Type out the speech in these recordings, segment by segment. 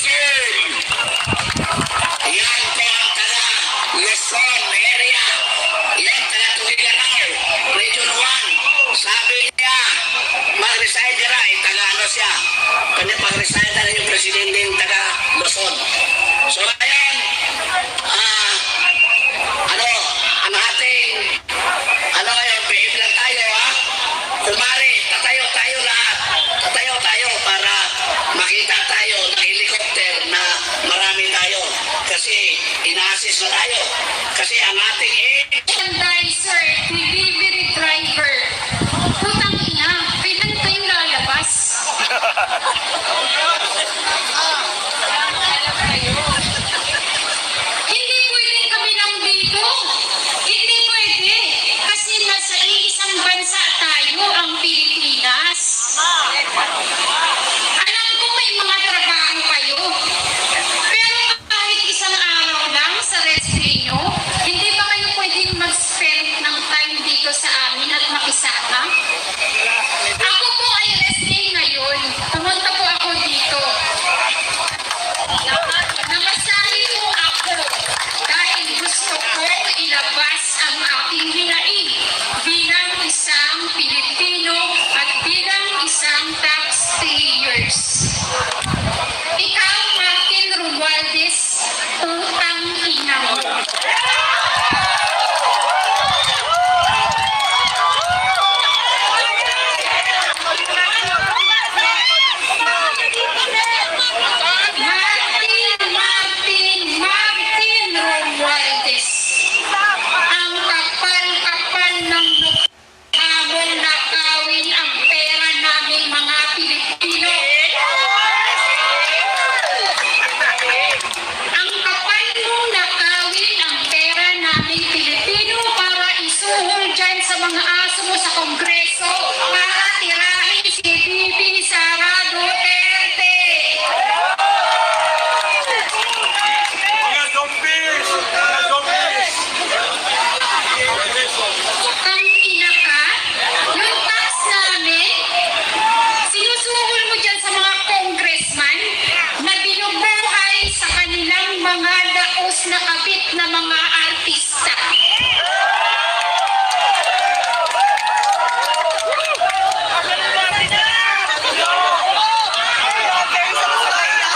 Luzon. Yan po ang taga Luzon area. Yan taga Tugigaraw, Region 1. Sabi niya, mag-resign ka na, taga ano siya. Kanya pag-resign na yung presidente yung taga Luzon. So ngayon, ang ating, ngayon, behave lang tayo, ha? Kumari, tatayo tayo lahat. Tatayo tayo para makita tayo ng helicopter na marami tayo. Kasi ina-assist na tayo. Kasi ang ating Sir, delivery driver. Putang ina, kailan kayo lalabas? Hindi pwedeng kami lang dito. Hindi pwede. Kasi nasa iisang bansa tayo, ang Pilipinas. Alam ko may mga trabaho kayo. Pero kahit isang araw lang sa rest-day nyo, hindi ba kayo pwedeng mag-spend ng time dito sa amin at makisama? Ako po ay rest-day ngayon. Pumunta po ako dito. Namasahe po ako dahil gusto ko ilabas ang aking hinaing bilang isang Pilipino at bilang isang taxpayers. Ikaw, Martin Romualdez, utang ina mo. Martin Romualdez. Ang kapal-kapal ng mukha mong nakawin ang pera naming mga Pilipino. Ang kapal mong nakawin ang pera naming Pilipino para isuhol dyan sa mga aso mo sa Kongreso para tirahin si Bibi Sara Duterte. Ang ina ka, yung tax namin, sinusuhol mo dyan sa mga congressman na binubuhay sa kanilang mga daos na kabit na mga artista.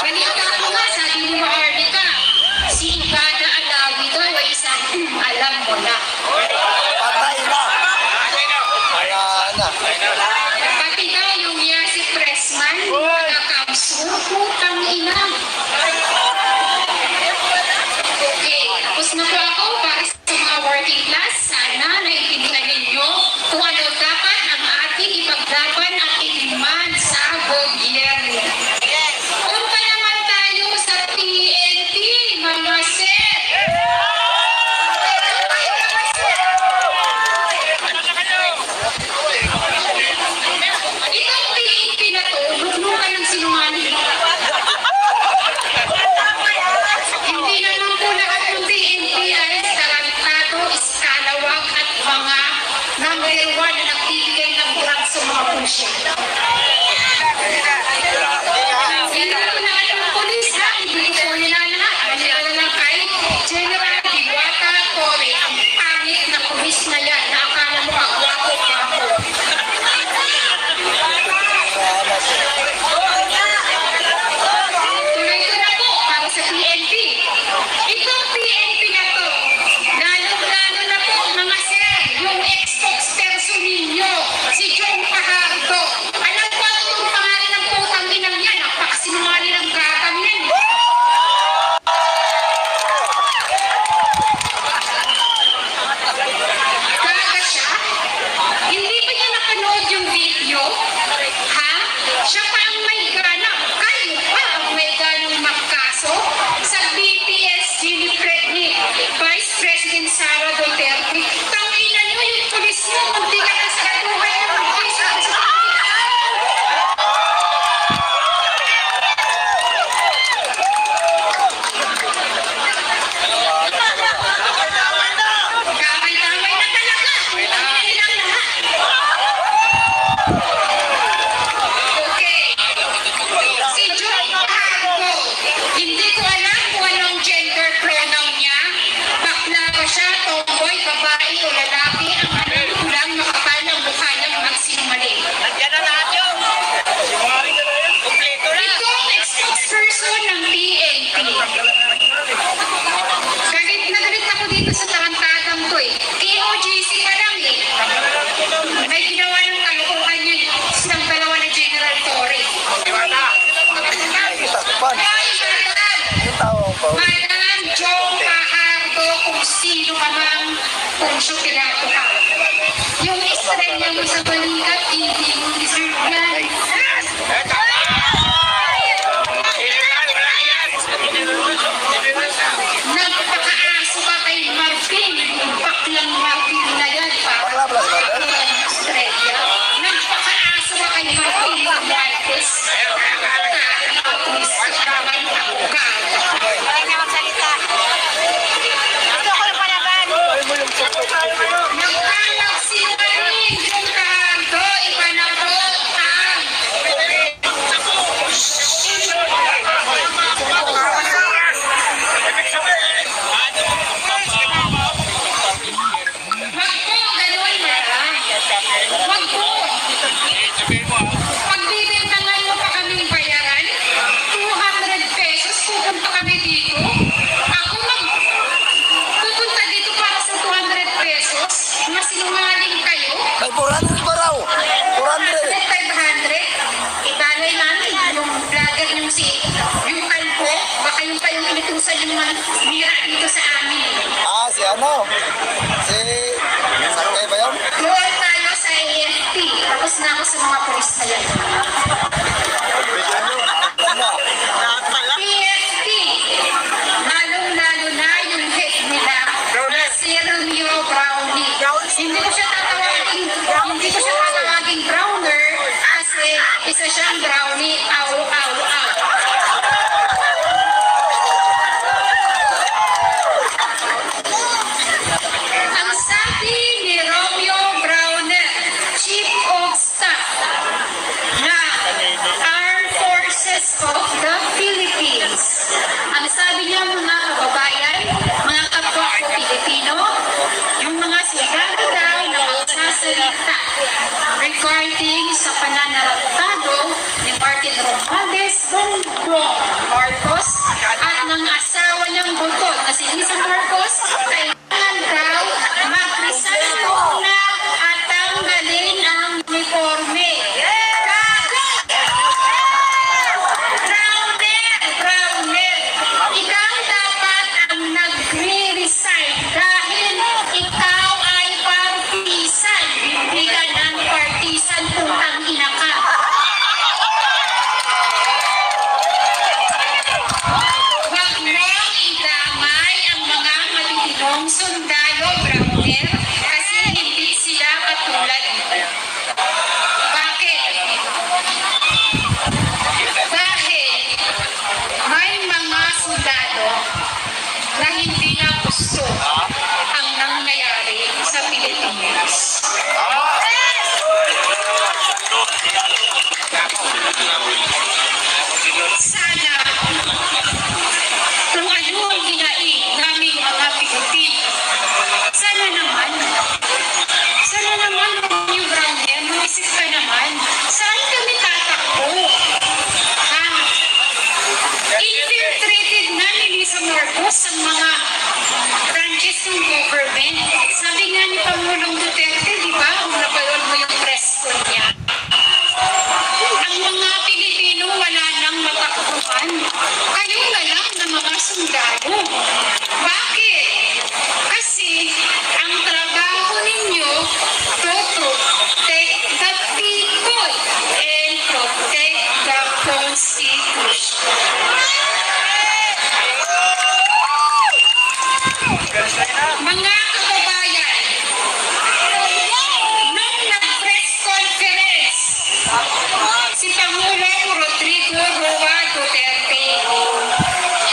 Kanina ko nga, sabi ni Arnica, si Ivana Alawi daw ay isang alam mo na. Patay na. Ayan na. Pati daw yung si Pressman, nagkakamso, putang ina. Okay, tapos na po naman. Yung tao pa. Madam Joe Fajardo, kung sino ka mang Poncio Pilato ka. Yung estrella mo sa balikat, hindi mo deserve yan. Nagpakaaso ka kay Marvin, yung baklang Marvin na yan, Bakla pala si Marvin? estrella. Nagpakaaso ka kay Marvin Marquez. Tapos naman ako ka. Nagkalag si Marin, yung Fajardo, iba na po, Wag po, ganun na. Wag po. Pagbibintangan mo pa kaming bayaran, 200 pesos, pupunta kami dito. Ako pupunta dito para sa 200 pesos. Masinungaling kayo. May 400 pa raw. 400. 500. Italay namin yung vlogger yung yung kalpo. Baka yung pa yung inutusan yung mga mira dito sa amin. Ah, si ano? Si... Sakay ba yun? Doon tayo sa AFP. Tapos na ako sa mga polis na yan. Ano? AFP. Lalong-lalo na yung head nila na si Romeo Brownie. Hindi ko siya tatawaging browner kasi isa siyang brownie. Aw, aw, aw. Ang sabi ni Romeo Browner, Chief of Staff na Armed Forces of the Philippines. Ang sabi niya mga kababayan, mga kapwa ko Pilipino, yung mga soldado daw na magsasalita regarding sa pananarantado ni Martin Romualdez Bongbong Marcos at ng asawa niyang butod na si Lisa Marcos, kailangan daw mag-resign muna at tanggalin ang uniforme. Browner, ikaw dapat ang nagre-resign dahil ikaw ay partisan. Hindi ka ng partisan kung ang ina ka. Huwag mong idamay ang mga matitinong sundalo, Browner, kasi hindi sila katulad mo. Bakit? Dahil may mga sundalo na hindi na gusto ang nangyayari sa Pilipinas. Sana kung ano ang ginain naming mga Pilipino, sana naman yung Browner, maisip ka naman, saan kami tatakbo? Ha? Infiltrated na ni Lisa Marcos ang mga branches ng government. Sabi nga ni Pangulong Duterte, di ba? Kung napanood mo yung press con niya. Ang mga Pilipino wala nang matakbuhan. Kayo na lang na mga sundalo. Bakit? Kasi ang trabaho ninyo to protect the people and protect the Constitution. Mga kababayan, nung nag-press conference, si Pangulong Rodrigo Roa Duterte,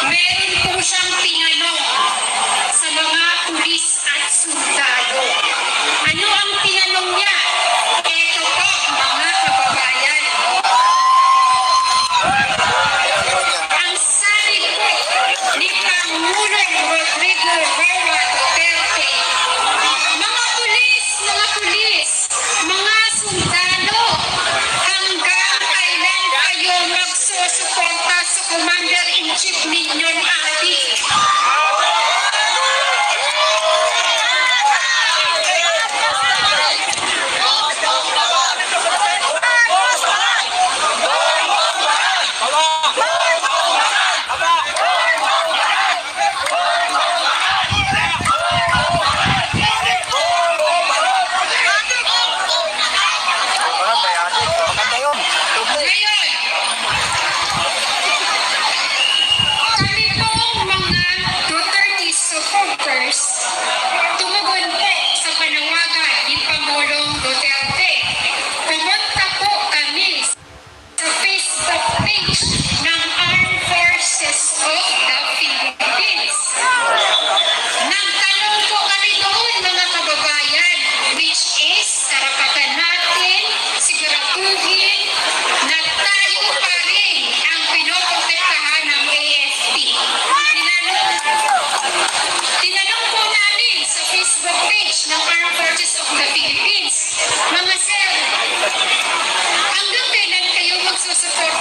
meron po siyang tinanong sa mga pulis at sundalo. Ano ang tinanong niya? Ito po, mga kababayan. Ang sabi po ni Pangulong Rodrigo Roa Duterte, mga pulis, mga sundalo, hanggang kailan kayo magsusuporta sa Commander-in-Chief ninyong adik? Kami pong mga Duterte supporters, tumugon po sa panawagan ni Pangulong Duterte. Pumunta po kami sa Facebook page ng Armed Forces of the Philippines. Nagtanong po kami doon, mga kababayan, which is karapatan natin siguraduhin na tayo pa rin ang pinoprotektahan ng AFP. Tinanong po namin sa Facebook page ng Armed Forces of the Philippines, mga sir, hanggang kailan kayo magsusuporta